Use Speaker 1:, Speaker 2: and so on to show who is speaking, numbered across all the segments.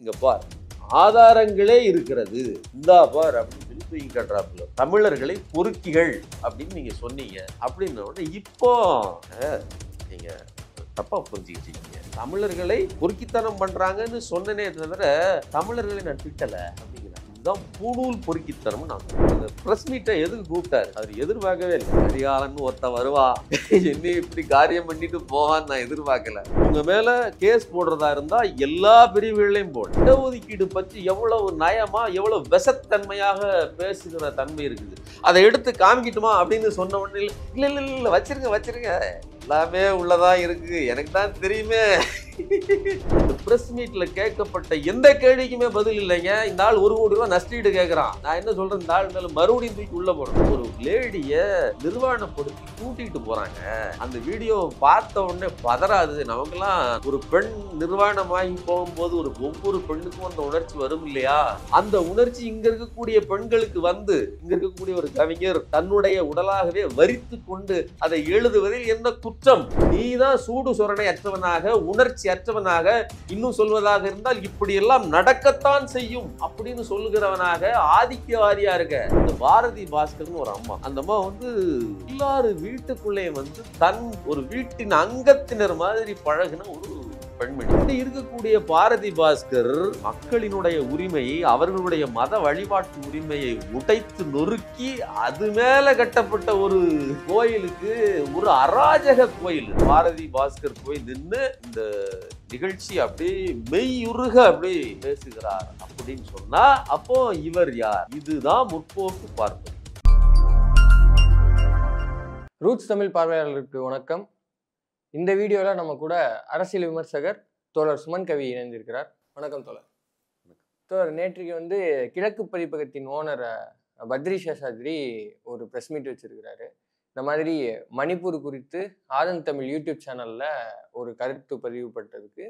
Speaker 1: இங்க பார், ஆதாரங்களே இருக்கிறது, இந்தா பார் அப்படின்னு சொல்லி தூக்கி காட்டுறாப்புல. தமிழர்களை பொறுக்கிகள் அப்படின்னு நீங்க சொன்னீங்க அப்படின்ன உடனே இப்போ நீங்க தப்பா புரிஞ்சுக்கிட்டீங்க. தமிழர்களை பொறுக்கித்தனம் பண்றாங்கன்னு சொன்னனே தவிர தமிழர்களை நான் திட்டல அப்படிங்கிறேன். இதுதான் பூணூல் பொறுக்கித்தனம். நான் அந்த பிரஸ் மீட்டை எதுக்கு கூப்பிட்டாரு? அவர் எதிர்பார்க்கவே இல்லை. கரிகாலன் ஒருத்தன் வருவா, என்ன இப்படி காரியம் பண்ணிட்டு போவான்னு நான் எதிர்பார்க்கல. உங்க மேல கேஸ் போடுறதா இருந்தா எல்லா பிரிவுகளையும் போடு. இடஒதுக்கீடு பற்றி எவ்வளவு நயமா, எவ்வளவு விஷத்தன்மையாக பேசுகிற தன்மை இருக்குது. அதை எடுத்து காமிக்கிட்டுமா அப்படின்னு சொன்ன உடனே இல்ல இல்ல இல்ல வச்சிருங்க எல்லாமே உள்ளதா இருக்கு, எனக்கு தான் தெரியுமே. பிரஸ் மீட்ல கேட்கப்பட்ட எந்த கேள்விக்குமே பதில் இல்லைங்க. இந்த ஆள் 1 கோடி ரூபாய் நஷ்டீடு கேட்கறான். நான் என்ன சொல்றேன், இந்த ஆள் மேல மறுபடியும் தூக்கி உள்ள போறோம். ஒரு லேடிய நிர்வாணப்படுத்தி கூட்டிட்டு போறாங்க. அந்த வீடியோ பார்த்த உடனே பதறாது. நமக்கெல்லாம் ஒரு பெண் நிர்வாணமாகி போகும்போது ஒவ்வொரு பெண்ணுக்கும் அந்த உணர்ச்சி வரும் இல்லையா? அந்த உணர்ச்சி இங்க இருக்கக்கூடிய பெண்களுக்கு வந்து, இங்க இருக்கக்கூடிய ஒரு கவிஞர் தன்னுடைய உடலாகவே வரித்து கொண்டு அதை எழுதுவதில் என்ன குற்றம்? நீதான் சூடு சொரணை அற்றவனாக, உணர்ச்சி அற்றவனாக, இன்னும் சொல்வதாக இருந்தால் இப்படி எல்லாம் நடக்கத்தான் செய்யும் அப்படின்னு சொல்லுகிறவனாக ஆதிக்கவாதியா இருக்க. இந்த பாரதி பாஸ்கர்னு ஒரு அம்மா, அந்த அம்மா வந்து எல்லாரும் வீட்டுக்குள்ளே வந்து தன் ஒரு வீட்டின் அங்கத்தினர் மாதிரி பழகின ஒரு பெண்மணி. இப்படி இருக்கக்கூடிய பாரதி பாஸ்கர் மக்களினுடைய உரிமையை, அவர்களுடைய மத வழிபாட்டு உரிமையை உடைத்து நொறுக்கி அது மேல கட்டப்பட்ட ஒரு கோயிலுக்கு, ஒரு அராஜக கோயில் பாரதி பாஸ்கர் போய் நின்று இந்த நிகழ்ச்சி அப்படியே மெய்யுருக அப்படியே பேசுகிறார் அப்படின்னு சொன்னா, அப்போ இவர் யார்? இதுதான் முற்போக்கு பார்ப்பது.
Speaker 2: ரூட்ஸ் தமிழ் பார்வையாளர்களுக்கு வணக்கம். இந்த வீடியோவில் நம்ம கூட அரசியல் விமர்சகர் தோழர் சுமன் கவி இணைந்திருக்கிறார். வணக்கம் தோழர். தோழர், நேற்றைக்கு வந்து கிழக்கு பதிப்பகத்தின் ஓனர் பத்ரி சேஷாத்ரி ஒரு ப்ரெஸ் மீட் வச்சிருக்கிறாரு. இந்த மாதிரி மணிப்பூர் குறித்து ஆதன் தமிழ் யூடியூப் சேனலில் ஒரு கருத்து பதிவுப்பட்டதுக்கு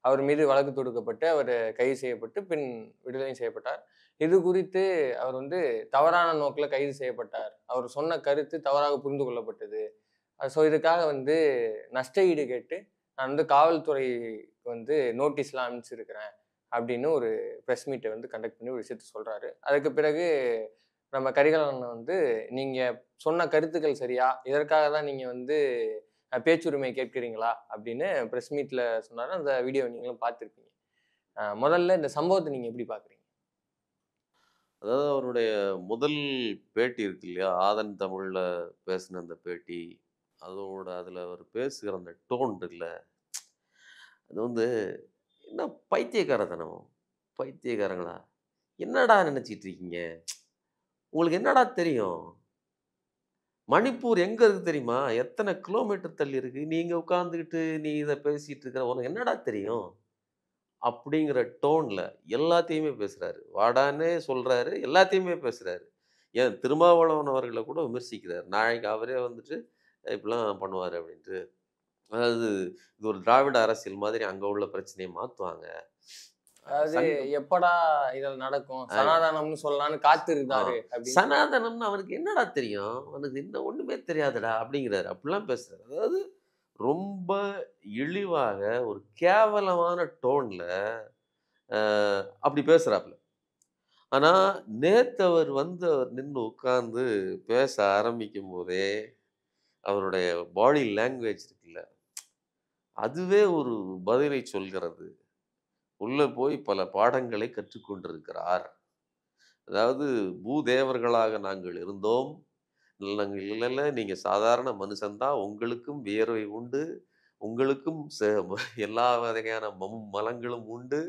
Speaker 2: அவர் மீது வழக்கு தொடுக்கப்பட்டு அவர் கைது செய்யப்பட்டு பின் விடுதலை செய்யப்பட்டார். இது குறித்து அவர் வந்து தவறான நோக்கில் கைது செய்யப்பட்டார், அவர் சொன்ன கருத்து தவறாக புரிந்து கொள்ளப்பட்டது, ஸோ இதுக்காக வந்து நஷ்ட ஈடு கேட்டு நான் வந்து காவல்துறைக்கு வந்து நோட்டீஸ்லாம் அனுப்பிச்சிருக்கிறேன் அப்படின்னு ஒரு ப்ரெஸ் மீட்டை வந்து கண்டக்ட் பண்ணி ஒரு விஷயத்த சொல்கிறாரு. அதுக்கு பிறகு நம்ம கரிகாலன் வந்து நீங்கள் சொன்ன கருத்துக்கள் சரியா, இதற்காக தான் நீங்கள் வந்து பேச்சுரிமை கேட்குறீங்களா அப்படின்னு ப்ரெஸ் மீட்டில் சொன்னார். அந்த வீடியோவை நீங்களும் பார்த்துருப்பீங்க. முதல்ல இந்த சம்பவத்தை நீங்கள் எப்படி பார்க்குறீங்க?
Speaker 1: அதாவது அவருடைய முதல் பேட்டி இருக்கு இல்லையா, ஆதன் தமிழ்ல பேசின அந்த பேட்டி, அதில் அவர் பேசுகிற அந்த டோன் இருக்குல்ல, அது வந்து என்ன பைத்தியக்காரத்தனம். பைத்தியக்காரங்களா? என்னடா நினச்சிட்டு இருக்கீங்க? உங்களுக்கு என்னடா தெரியும்? மணிப்பூர் எங்கே இருக்குது தெரியுமா? எத்தனை கிலோமீட்டர் தள்ளி இருக்குது? நீங்கள் உட்காந்துக்கிட்டு நீ இதை பேசிகிட்டு இருக்கிற, உனக்கு என்னடா தெரியும் அப்படிங்கிற டோனில் எல்லாத்தையுமே பேசுகிறாரு. வாடானே சொல்கிறாரு, எல்லாத்தையுமே பேசுகிறாரு. ஏன் திருமாவளவன் அவர்களை கூட விமர்சிக்கிறார். நாளைக்கு அவரே வந்துட்டு இப்படிலாம் பண்ணுவார் அப்படின்ட்டு. அதாவது இது ஒரு திராவிட அரசியல் மாதிரி அங்கே உள்ள பிரச்சனையை மாற்றுவாங்க.
Speaker 2: அதாவது எப்படா இதில் நடக்கும், சனாதனம்னு சொல்லலான்னு காத்து இருந்தாரு.
Speaker 1: சனாதனம்னு அவனுக்கு என்னடா தெரியும், அவனுக்கு என்ன ஒன்றுமே தெரியாதுடா அப்படிங்கிறாரு. அப்படிலாம் பேசுகிறார். அதாவது ரொம்ப இழிவாக ஒரு கேவலமான டோனில் அப்படி பேசுகிறாப்புல. ஆனால் நேற்று அவர் வந்து அவர் நின்று உட்கார்ந்து பேச ஆரம்பிக்கும் போதே அவருடைய பாடி லாங்குவேஜ் இருக்குல்ல, அதுவே ஒரு பதிலை சொல்கிறது. உள்ளே போய் பல பாடங்களை கற்றுக்கொண்டிருக்கிறார். அதாவது பூதேவர்களாக நாங்கள் இருந்தோம், நாங்கள் இல்லைல்ல, நீங்கள் சாதாரண மனுஷன்தான், உங்களுக்கும் வியர்வை உண்டு, உங்களுக்கும் எல்லா வகையான மலங்களும் உண்டு,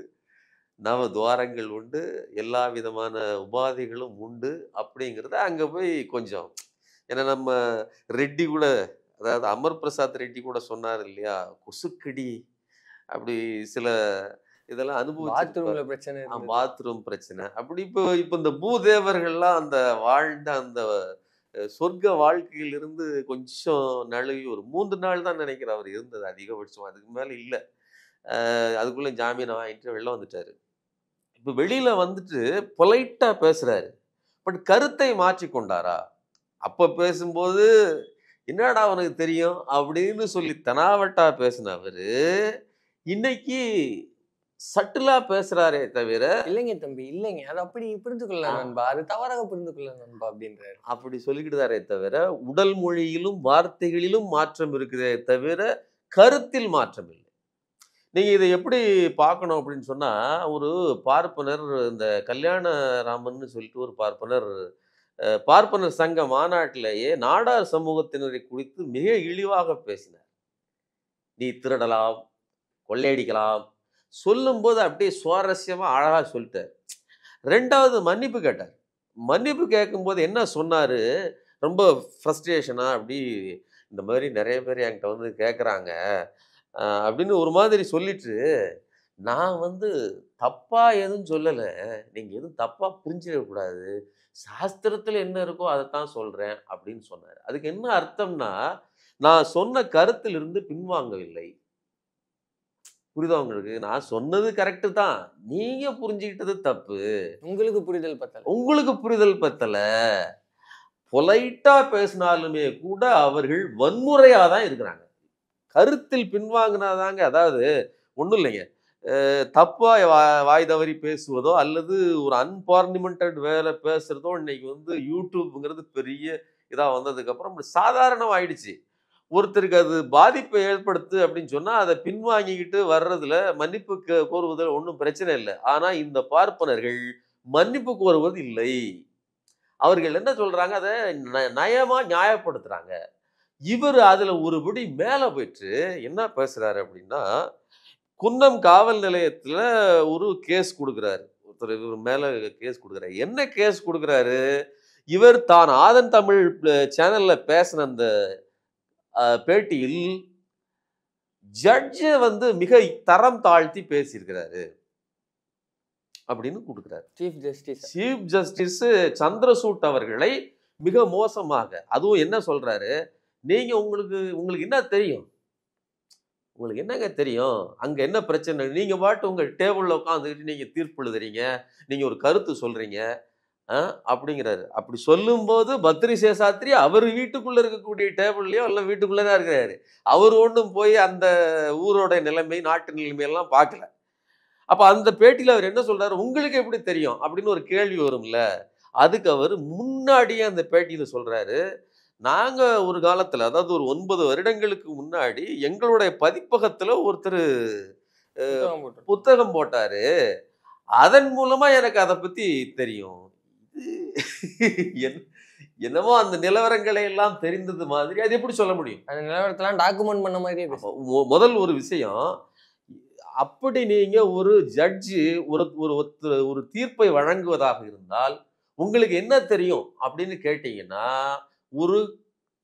Speaker 1: நவ துவாரங்கள் உண்டு, எல்லா விதமான உபாதைகளும் உண்டு அப்படிங்கிறத அங்கே போய் கொஞ்சம், ஏன்னா நம்ம ரெட்டி கூட, அதாவது அமர் பிரசாத் ரெட்டி கூட சொன்னார் இல்லையா, கொசுக்கடி அப்படி சில இதெல்லாம்
Speaker 2: பாத்ரூம்ல பிரச்சனை,
Speaker 1: பாத்ரூம் பிரச்சனை அப்படி. இப்போ இந்த பூதேவர்கள்லாம் அந்த வாழ்ந்த அந்த சொர்க்க வாழ்க்கையில் இருந்து கொஞ்சம் நழுவி ஒரு 3 நாள் தான் நினைக்கிறேன் அவர் இருந்தது அதிகபட்சம், அதுக்கு மேலே இல்லை. அதுக்குள்ளே ஜாமீன் வாங்கிட்டு வெளில வந்துட்டாரு. இப்போ வெளியில வந்துட்டு பொலைட்டா பேசுறாரு, பட் கருத்தை மாற்றி கொண்டாரா? அப்ப பேசும்போது என்னடா அவனுக்கு தெரியும் அப்படின்னு சொல்லி தெனாவட்டா பேசின அவரு இன்னைக்கு சட்டிலா பேசுறாரே தவிர
Speaker 2: இல்லைங்க தம்பி, இல்லைங்க. அது அப்படி புரிந்து கொள்ளலாம் நண்பா. அது தவறாக புரிந்து கொள்ளலாம் நண்பா அப்படின்றாரு.
Speaker 1: அப்படி சொல்லிக்கிட்டுதாரே தவிர உடல் மொழியிலும் வார்த்தைகளிலும் மாற்றம் இருக்குதே தவிர கருத்தில் மாற்றம் இல்லை. நீங்க இதை எப்படி பார்க்கணும் அப்படின்னு சொன்னா, ஒரு பார்ப்பனர் இந்த கல்யாணராமன்னு சொல்லிட்டு ஒரு பார்ப்பனர் பார்ப்பனர் சங்க மாநாட்டிலேயே நாடார் சமூகத்தினரை குறித்து மிக இழிவாக பேசினார். நீ திருடலாம், கொள்ளையடிக்கலாம், சொல்லும்போது அப்படியே சுவாரஸ்யமா அழகா சொல்லிட்டார். 2வது மன்னிப்பு கேட்டார். மன்னிப்பு கேட்கும்போது என்ன சொன்னாரு, ரொம்ப ஃப்ரஸ்ட்ரேஷனா அப்படி இந்த மாதிரி நெறைய பேர் என்கிட்ட வந்து கேட்குறாங்க. அப்படின்னு ஒரு மாதிரி சொல்லிட்டு, நான் வந்து தப்பா எதுவும் சொல்லல. நீங்க எதுவும் தப்பா புரிஞ்சிடக்கூடாது. சாஸ்திரத்துல என்ன இருக்கோ அதத்தான் சொல்றேன் அப்படின்னு சொன்னாரு. அதுக்கு என்ன அர்த்தம்னா, நான் சொன்ன கருத்திலிருந்து பின்வாங்கவில்லை. புரியுதா உங்களுக்கு? நான் சொன்னது கரெக்ட்டு தான். நீங்க புரிஞ்சுகிட்டது தப்பு.
Speaker 2: உங்களுக்கு புரிதல் பத்தல.
Speaker 1: உங்களுக்கு புரிதல் பத்தல. பொலைட்டா பேசினாலுமே கூட அவர்கள் வன்முறையா தான் இருக்கிறாங்க. கருத்தில் பின்வாங்கினாதாங்க அதாவது ஒண்ணும் இல்லைங்க. தப்பா வாய் தவறி பேசுவதோ, அல்லது ஒரு அன்பார்லிமென்டட் வேல பேசுறதோ இன்னைக்கு வந்து யூடியூப்ங்கிறது பெரிய இதா வந்ததுக்கப்புறம் சாதாரணம் ஆயிடுச்சு. ஒருத்தருக்கு அது பாதிப்பை ஏற்படுத்து அப்படின்னு சொன்னா, அத பின்வாங்கிக்கிட்டு வர்றதுல மன்னிப்பு கோருவதில ஒண்ணும் பிரச்சனை இல்ல. ஆனா இந்த பார்ப்பனர்கள் மன்னிப்பு கோருவது இல்லை. அவர்கள் என்ன சொல்றாங்க, அத நயமா நியாயப்படுத்துறாங்க. இவரு அதுல ஒரு படி மேல போயிட்டு என்ன பேசுறாரு அப்படின்னா, குன்னம் காவல் நிலையத்துல ஒரு கேஸ் குடுக்குறாரு. ஒருத்தர் இவர் மேல கேஸ் குடுக்குறாரு. என்ன கேஸ் குடுக்குறாரு? இவர் தான் ஆதன் தமிழ் சேனல்ல பேசின அந்த பேட்டியில் ஜட்ஜ வந்து மிக தரம் தாழ்த்தி பேசியிருக்கிறாரு. அப்படின்னு குடுக்குறாரு.
Speaker 2: Chief justice.
Speaker 1: Chief justice Chandrachud அவர்களை மிக மோசமாக, அதுவும் என்ன சொல்றாரு, நீங்க உங்களுக்கு உங்களுக்கு என்ன தெரியும்? உங்களுக்கு என்னங்க தெரியும்? அங்க என்ன பிரச்சனை? நீங்க பாட்டு உங்க டேபிள்ல உட்கார்ந்துகிட்டு நீங்க தீர்ப்பு எழுதுறீங்க. நீங்க ஒரு கருத்து சொல்றீங்க. அ அப்படிங்கிறாரு. அப்படி சொல்லும்போது பத்ரி சேஷாத்ரி அவர் வீட்டுக்குள்ள இருக்கக்கூடிய டேபிள்லயோ இல்ல வீட்டுக்குள்ள தான் இருக்கிறாரு. அவர் ஒண்ணும் போய் அந்த ஊரோட நிலைமை, நாட்டு நிலைமை எல்லாம் பார்க்கல. அப்ப அந்த பேட்டியில அவர் என்ன சொல்றாரு? உங்களுக்கு எப்படி தெரியும்? அப்படின்னு ஒரு கேள்வி வரும்ல. அதுக்கு அவரு முன்னாடியே அந்த பேட்டியில சொல்றாரு. நாங்க ஒரு காலத்துல அதாவது ஒரு 9 வருடங்களுக்கு முன்னாடி எங்களுடைய பதிப்பகத்துல ஒருத்தரு
Speaker 2: புத்தகம் போட்டு.
Speaker 1: புத்தகம் போட்டாரு. அதன் மூலமா எனக்கு அத பத்தி தெரியும். இது என்னமோ அந்த நிலவரங்களை எல்லாம் தெரிந்தது மாதிரி அது எப்படி சொல்ல முடியும்?
Speaker 2: அந்த நிலவரத்தெல்லாம் டாக்குமெண்ட் பண்ண மாதிரியே பேசு.
Speaker 1: முதல் ஒரு விஷயம், அப்படி நீங்க ஒரு ஜட்ஜு ஒரு தீர்ப்பை வழங்குவதாக இருந்தால், உங்களுக்கு என்ன தெரியும் அப்படின்னு கேட்டீங்கன்னா, ஒரு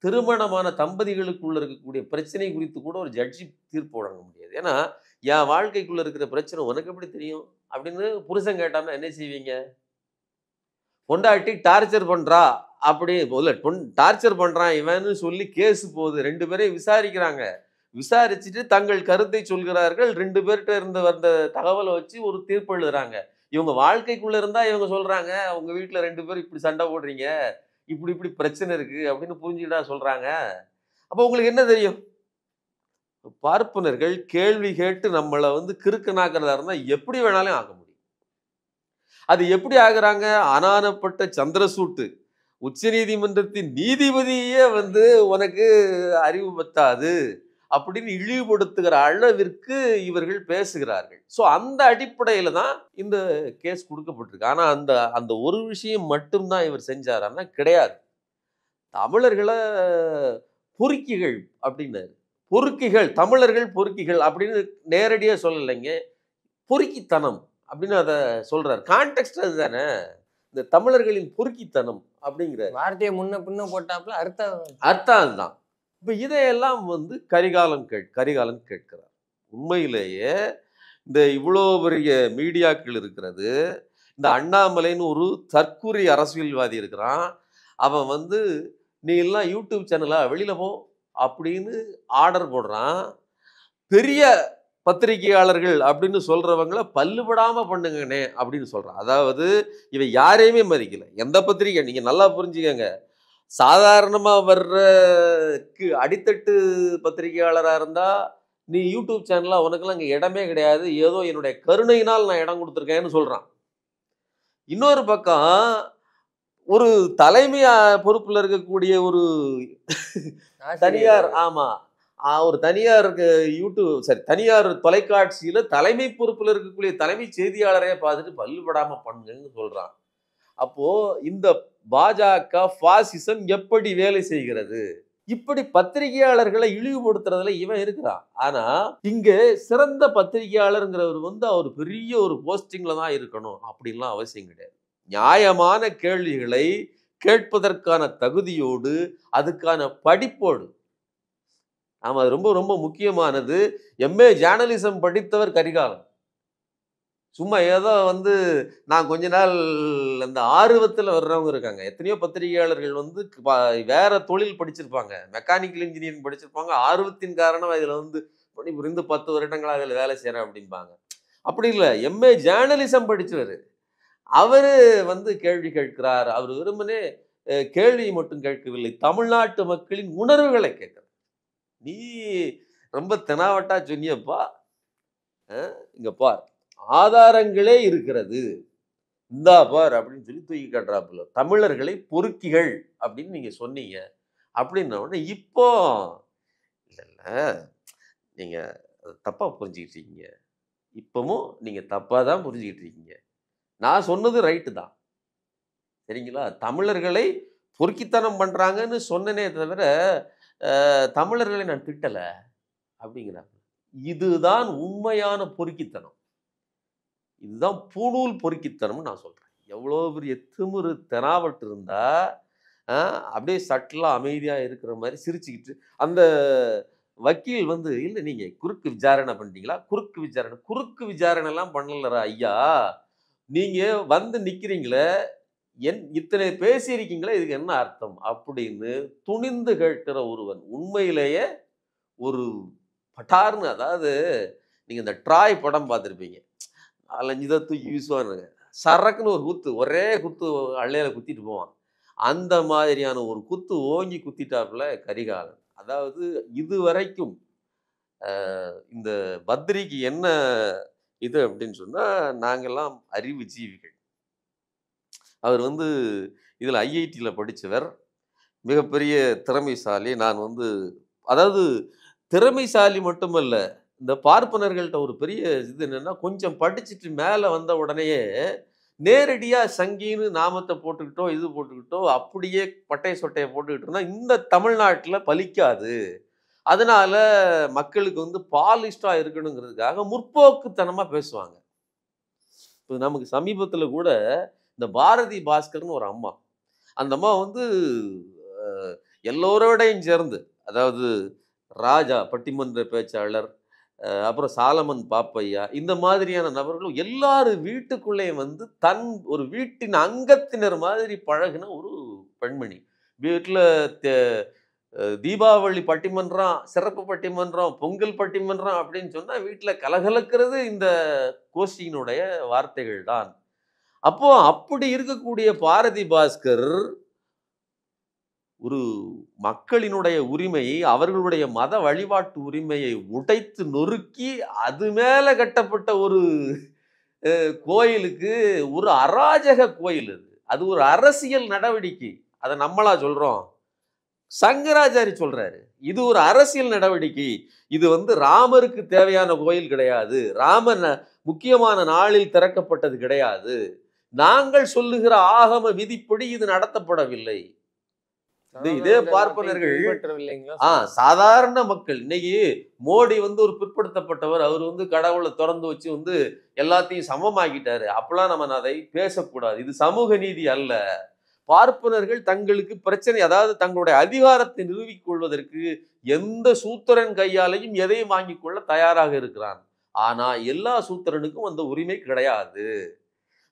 Speaker 1: திருமணமான தம்பதிகளுக்குள்ள இருக்கக்கூடிய பிரச்சனை குறித்து கூட ஒரு ஜட்ஜி தீர்ப்பு வழங்க முடியாது. ஏன்னா, என் வாழ்க்கைக்குள்ள இருக்கிற பிரச்சனை உனக்கு எப்படி தெரியும்? அப்படின்னு புருஷன் கேட்டான்னா என்ன செய்வீங்க? பொண்டாட்டி டார்ச்சர் பண்றா அப்படி இல்ல டார்ச்சர் பண்றான் இவன்னு சொல்லி கேஸ் போகுது. 2 பேரையும் விசாரிக்கிறாங்க. விசாரிச்சுட்டு தங்கள் கருத்தை சொல்கிறார்கள். 2 பேர்ட்ட இருந்து வந்த தகவல வச்சு ஒரு தீர்ப்பு எழுதுறாங்க. இவங்க வாழ்க்கைக்குள்ள இருந்தா இவங்க சொல்றாங்க, "உங்க வீட்ல 2 பேரும் இப்படி சண்டை போடுறீங்க. இப்படி இப்படி பிரச்சனை இருக்கு." அப்படின்னு புரிஞ்சுக்கிட்டா சொல்றாங்க. அப்ப உங்களுக்கு என்ன தெரியும்? பார்ப்பனர்கள் கேள்வி கேட்டு நம்மள வந்து கிறுக்கனாக்குறதா இருந்தா எப்படி வேணாலும் ஆக்க முடியும். அது எப்படி ஆகுறாங்க? ஆனானப்பட்ட சந்திரசூட்டு உச்சநீதிமன்றத்தின் நீதிபதியே வந்து உனக்கு அறிவு பத்தாது அப்படின்னு இழிவுபடுத்துகிற அளவிற்கு இவர்கள் பேசுகிறார்கள். ஸோ அந்த அடிப்படையில தான் இந்த கேஸ் குடுக்கப்பட்டிருக்கு. ஆனா அந்த அந்த ஒரு விஷயம் மட்டும் தான் இவர் செஞ்சாரான்னா கிடையாது. தமிழர்கள பொறுக்கிகள் அப்படின்னாரு. பொறுக்கிகள், தமிழர்கள் பொறுக்கிகள் அப்படின்னு நேரடியா சொல்லலைங்க. பொறுக்கித்தனம் அப்படின்னு அத சொல்றாரு. கான்டெக்ஸ்ட் அதுதானே. இந்த தமிழர்களின் பொறுக்கித்தனம் அப்படிங்கிறாரு.
Speaker 2: வார்த்தையை முன்ன பின்ன போட்டாப்புல அர்த்தம்
Speaker 1: அர்த்தம் அதுதான். இப்ப இதையெல்லாம் வந்து கரிகாலன் கேட்கிறார். உண்மையிலேயே இந்த இவ்வளோ பெரிய மீடியாக்கள் இருக்கிறது. இந்த அண்ணாமலைன்னு ஒரு தற்குறி அரசியல்வாதி இருக்கிறான். அவன் வந்து நீ எல்லாம் யூடியூப் சேனலா வெளியில போ அப்படின்னு ஆர்டர் போடுறான். பெரிய பத்திரிகையாளர்கள் அப்படின்னு சொல்றவங்கள பல்லுபடாம பண்ணுங்கண்ணே அப்படின்னு சொல்றான். அதாவது இவன் யாரையுமே மதிக்கல. எந்த பத்திரிகை நீங்க நல்லா புரிஞ்சுக்கங்க. சாதாரணமா வர்ற அடித்தட்டு பத்திரிகையாளரா இருந்தா நீ யூடியூப் சேனல்ல உனக்கெல்லாம் இங்கே இடமே கிடையாது, ஏதோ என்னுடைய கருணையினால் நான் இடம் கொடுத்துருக்கேன்னு சொல்றான். இன்னொரு பக்கம் ஒரு தலைமை பொறுப்புல இருக்கக்கூடிய ஒரு தனியார் ஒரு தனியார் தனியார் தொலைக்காட்சியில தலைமை பொறுப்புல இருக்கக்கூடிய தலைமை செய்தியாளரையே பார்த்துட்டு பல்லுபடாம பண்ணுங்கன்னு சொல்றான். அப்போ இந்த பாஜக பாசிசம் எப்படி வேலை செய்கிறது? இப்படி பத்திரிகையாளர்களை இழிவுபடுத்துறதுல இவன் இருக்கிறான். ஆனா இங்க சிறந்த பத்திரிகையாளருங்கிறவர் அவர் பெரிய ஒரு போஸ்டிங்ல தான் இருக்கணும் அப்படின்லாம் அவசியம் கிடையாது. நியாயமான கேள்விகளை கேட்பதற்கான தகுதியோடு, அதுக்கான படிப்போடு, அது ரொம்ப ரொம்ப முக்கியமானது. MA ஜேர்னலிசம் படித்தவர் கரிகாலன். சும்மா ஏதோ நான் கொஞ்ச நாள் அந்த ஆர்வத்தில் வர்றவங்க இருக்காங்க. எத்தனையோ பத்திரிகையாளர்கள் வேற தொழில் படிச்சிருப்பாங்க, மெக்கானிக்கல் இன்ஜினியரிங் படிச்சிருப்பாங்க. ஆர்வத்தின் காரணம் இதில் பணிபுரிந்து 10 வருடங்களாக அதில் வேலை செய்கிறேன் அப்படிம்பாங்க. அப்படி இல்லை, MA ஜேர்னலிசம் படித்தவர் அவரு கேள்வி கேட்கிறார். அவர் வெறுமனே கேள்வி மட்டும் கேட்கவில்லை, தமிழ்நாட்டு மக்களின் உணர்வுகளை கேட்கிறார். நீ ரொம்ப தெனாவட்டா சொன்னியப்பா, இங்க பார் ஆதாரங்களே இருக்கிறது, இந்தா பார் அப்படின்னு சொல்லி தூக்கி காட்டுறாப்புல. தமிழர்களை பொறுக்கிகள் அப்படின்னு நீங்க சொன்னீங்க அப்படின்ன உடனே இப்போ இல்ல நீங்க தப்பா புரிஞ்சுக்கிட்டு இருக்கீங்க, இப்பவும் நீங்க தப்பா தான் புரிஞ்சுக்கிட்டு இருக்கீங்க. நான் சொன்னது ரைட்டு தான், சரிங்களா? தமிழர்களை பொறுக்கித்தனம் பண்றாங்கன்னு சொன்னனே தவிர தமிழர்களை நான் திட்டல அப்படிங்கிறாங்க. இதுதான் உண்மையான பொறுக்கித்தனம், இதுதான் பூணூல் பொறுக்கித்தனம்னு நான் சொல்றேன். எவ்வளோ பெரிய திமிரு தெனாவட்டு இருந்தா அப்படியே சட்டலா அமைதியா இருக்கிற மாதிரி சிரிச்சுக்கிட்டு அந்த வக்கீல் இல்லை நீங்க குறுக்கு விசாரணை பண்ணிட்டீங்களா? குறுக்கு விசாரணை எல்லாம் பண்ணலரா ஐயா, நீங்க நிக்கிறீங்களே, இத்தனை பேசியிருக்கீங்களே, இதுக்கு என்ன அர்த்தம் அப்படின்னு துணிந்து கேட்கிற ஒருவன் உண்மையிலேயே ஒரு பட்டார்னு, அதாவது நீங்க இந்த ட்ராய் படம் பார்த்துருப்பீங்க, 4-5 இதை தூக்கி வீசுவானுங்க, சரக்குன்னு ஒரு குத்து, ஒரே குத்து அள்ளையில குத்திட்டு போவான். அந்த மாதிரியான ஒரு குத்து ஓங்கி குத்திட்டாப்புல கரிகாலன். அதாவது இதுவரைக்கும் இந்த பத்ரிக்கு என்ன இது அப்படின்னு சொன்னா, நாங்கெல்லாம் அறிவு ஜீவிகள். அவர் இதில் IITல படித்தவர், மிகப்பெரிய திறமைசாலி. நான் அதாவது திறமைசாலி மட்டுமல்ல, இந்த பார்ப்பனர்கள்ட்ட ஒரு பெரிய இது என்னன்னா, கொஞ்சம் படிச்சுட்டு மேலே வந்த உடனேயே நேரடியாக சங்கின்னு நாமத்தை போட்டுக்கிட்டோ இது போட்டுக்கிட்டோ அப்படியே பட்டை சொட்டையை போட்டுக்கிட்டோம்னா இந்த தமிழ்நாட்டில் பலிக்காது. அதனால மக்களுக்கு பாலிஸ்டாக இருக்கணுங்கிறதுக்காக முற்போக்குத்தனமாக பேசுவாங்க. இப்போ நமக்கு சமீபத்தில் கூட இந்த பாரதி பாஸ்கர்னு ஒரு அம்மா, அந்த அம்மா எல்லோரோடையும் சேர்ந்து, அதாவது ராஜா பட்டிமன்ற பேச்சாளர், அப்புறம் சாலமன் பாப்பையா, இந்த மாதிரியான நபர்களும் எல்லாரு வீட்டுக்குள்ளேயும் தன் ஒரு வீட்டின் அங்கத்தினர் மாதிரி பழகின ஒரு பெண்மணி. வீட்டில் தீபாவளி பட்டிமன்றம், சிறப்பு பட்டிமன்றம், பொங்கல் பட்டிமன்றம் அப்படின்னு சொன்னால் வீட்டில் கலகலக்கிறது இந்த கோஷ்டியினுடைய வார்த்தைகள் தான். அப்போ அப்படி இருக்கக்கூடிய பாரதி பாஸ்கர் ஒரு மக்களினுடைய உரிமையை, அவர்களுடைய மத வழிபாட்டு உரிமையை உடைத்து நொறுக்கி அது மேல கட்டப்பட்ட ஒரு கோயிலுக்கு, ஒரு அராஜக கோயில் அது, அது ஒரு அரசியல் நடவடிக்கை. அதை நம்மளா சொல்றோம், சங்கராச்சாரி சொல்றாரு, இது ஒரு அரசியல் நடவடிக்கை. இது ராமருக்கு தேவையான கோயில் கிடையாது, ராமன் முக்கியமான நாளில் திறக்கப்பட்டது கிடையாது, நாங்கள் சொல்லுகிற ஆகம விதிப்படி இது நடத்தப்படவில்லை. இதே பார்ப்பனர்கள் சாதாரண மக்கள், இன்னைக்கு மோடி ஒரு பிற்படுத்தப்பட்டவர், அவர் கடவுளை திறந்து வச்சு எல்லாத்தையும் சமமாக்கிட்டாரு, அப்பெல்லாம் நம்ம அதை பேசக்கூடாது. இது சமூக நீதி அல்ல. பார்ப்பனர்கள் தங்களுக்கு பிரச்சனை, அதாவது தங்களுடைய அதிகாரத்தை நிறுவிக் கொள்வதற்கு எந்த சூத்திரன் கையாலையும் எதையும் வாங்கிக் கொள்ள தயாராக இருக்கிறான். ஆனா எல்லா சூத்திரனுக்கும் அந்த உரிமை கிடையாது.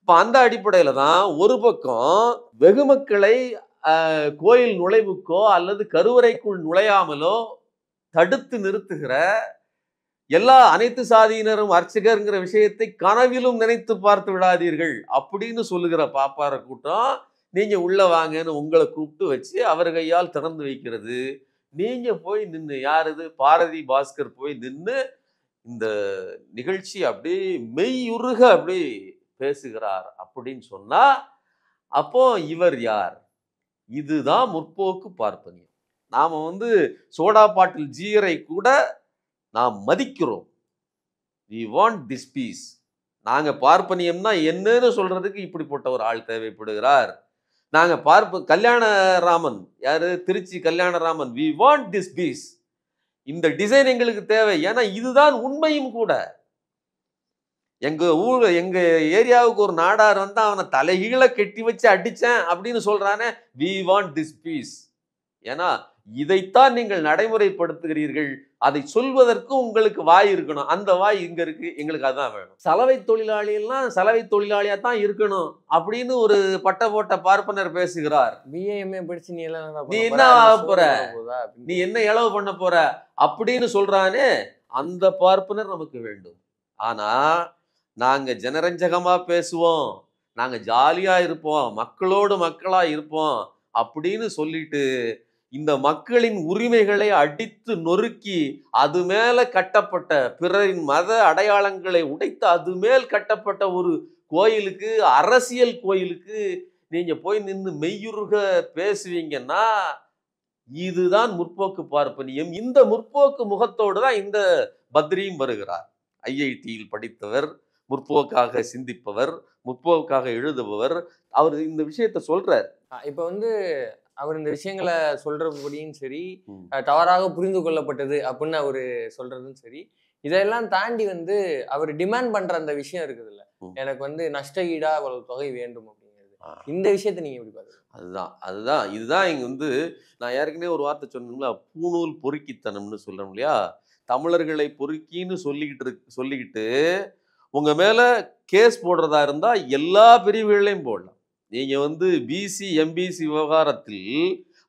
Speaker 1: இப்ப அந்த அடிப்படையில தான் ஒரு பக்கம் வெகு மக்களை கோயில் நுழைவுக்கோ அல்லது கருவறைக்குள் நுழையாமலோ தடுத்து நிறுத்துகிற, அனைத்து சாதியினரும் அர்ச்சகர்ங்கிற விஷயத்தை கனவிலும் நினைத்து பார்த்து விடாதீர்கள் அப்படின்னு சொல்லுகிற பாப்பார கூட்டம், நீங்க உள்ள வாங்கன்னு உங்களை கூப்பிட்டு வச்சு அவர் கையால் திறந்து வைக்கிறது, நீங்க போய் நின்று யார் இது பாரதி பாஸ்கர் போய் நின்று இந்த நிகழ்ச்சி அப்படியே மெய்யுருக அப்படி பேசுகிறார் அப்படின்னு சொன்னா அப்போ இவர் யார்? இதுதான் முற்போக்கு பார்ப்பனியம். நாம சோடா பாட்டில் ஜீயரை கூட நாம் மதிக்கிறோம். we want this peace. நாங்க பார்ப்பனியம்னா என்னன்னு சொல்றதுக்கு இப்படிப்பட்ட ஒரு ஆள் தேவைப்படுகிறார். நாங்க கல்யாணராமன் யாரு? Trichy Kalyanaraman. we want this peace. இந்த டிசைன் எங்களுக்கு தேவை. ஏன்னா இதுதான் உண்மையும் கூட. எங்க ஏரியாவுக்கு ஒரு நாடார் அவனை தலைகீழ கெட்டி வச்சு அடிச்சேன் அப்படின்னு சொல்றானே, we want this peace. ஏன்னா இதைத்தான் நீங்கள் நடைமுறைப்படுத்துகிறீர்கள். அதை சொல்வதற்கு உங்களுக்கு வாய் இருக்கணும். அந்த வாய் இங்க இருக்கு, எங்களுக்கு அதுதான் வேணும். சலவை தொழிலாளிகள்லாம் சலவை தொழிலாளியா தான் இருக்கணும் அப்படின்னு ஒரு பட்ட போட்ட பார்ப்பனர் பேசுகிறார்.
Speaker 2: பிஏஎம்ஏ படிச்சு நீ
Speaker 1: என்ன ஆக போற, நீ என்ன இளவு பண்ண போற அப்படின்னு சொல்றானே, அந்த பார்ப்பனர் நமக்கு வேண்டும். ஆனா நாங்க ஜனரஞ்சகமா பேசுவோம், நாங்க ஜாலியா இருப்போம், மக்களோடு மக்களா இருப்போம் அப்படின்னு சொல்லிட்டு இந்த மக்களின் உரிமைகளை அடித்து நொறுக்கி அது மேல கட்டப்பட்ட பிறரின் மத அடையாளங்களை உடைத்து அது மேல் கட்டப்பட்ட ஒரு கோயிலுக்கு, அரசியல் கோயிலுக்கு நீங்க போய் நின்று மெய்யுருக பேசுவீங்கன்னா இதுதான் முற்போக்கு பார்ப்பனியம். இந்த முற்போக்கு முகத்தோடு தான் இந்த பத்ரியும் வருகிறார். ஐஐடியில் படித்தவர், முற்போக்காக சிந்திப்பவர், முற்போக்காக எழுதுபவர். அவர் இந்த விஷயத்த சொல்றார்.
Speaker 2: இப்ப அவர் இந்த விஷயங்களை சொல்றபடியும் சரி, தவறாக புரிந்து கொள்ளப்பட்டது அப்படின்னு அவரு சொல்றதும் சரி, இதெல்லாம் தாண்டி அவர் டிமாண்ட் பண்ற அந்த விஷயம் இருக்குதுல்ல, எனக்கு நஷ்ட ஈடா அவ்வளவு தொகை வேண்டும் அப்படிங்கிறது, இந்த விஷயத்த நீங்க எப்படி பாருங்க?
Speaker 1: அதுதான் இதுதான் இங்க நான் ஏற்கனவே ஒரு வார்த்தை சொன்னோம்ல, பூணூல் பொறுக்கித்தனம்னு சொல்றோம் இல்லையா? தமிழர்களை பொறுக்கின்னு சொல்லிக்கிட்டு உங்க மேல கேஸ் போடுறதா இருந்தா எல்லா பிரிவுகளையும் போடலாம். நீங்க பிசி எம்பிசி விவகாரத்தில்,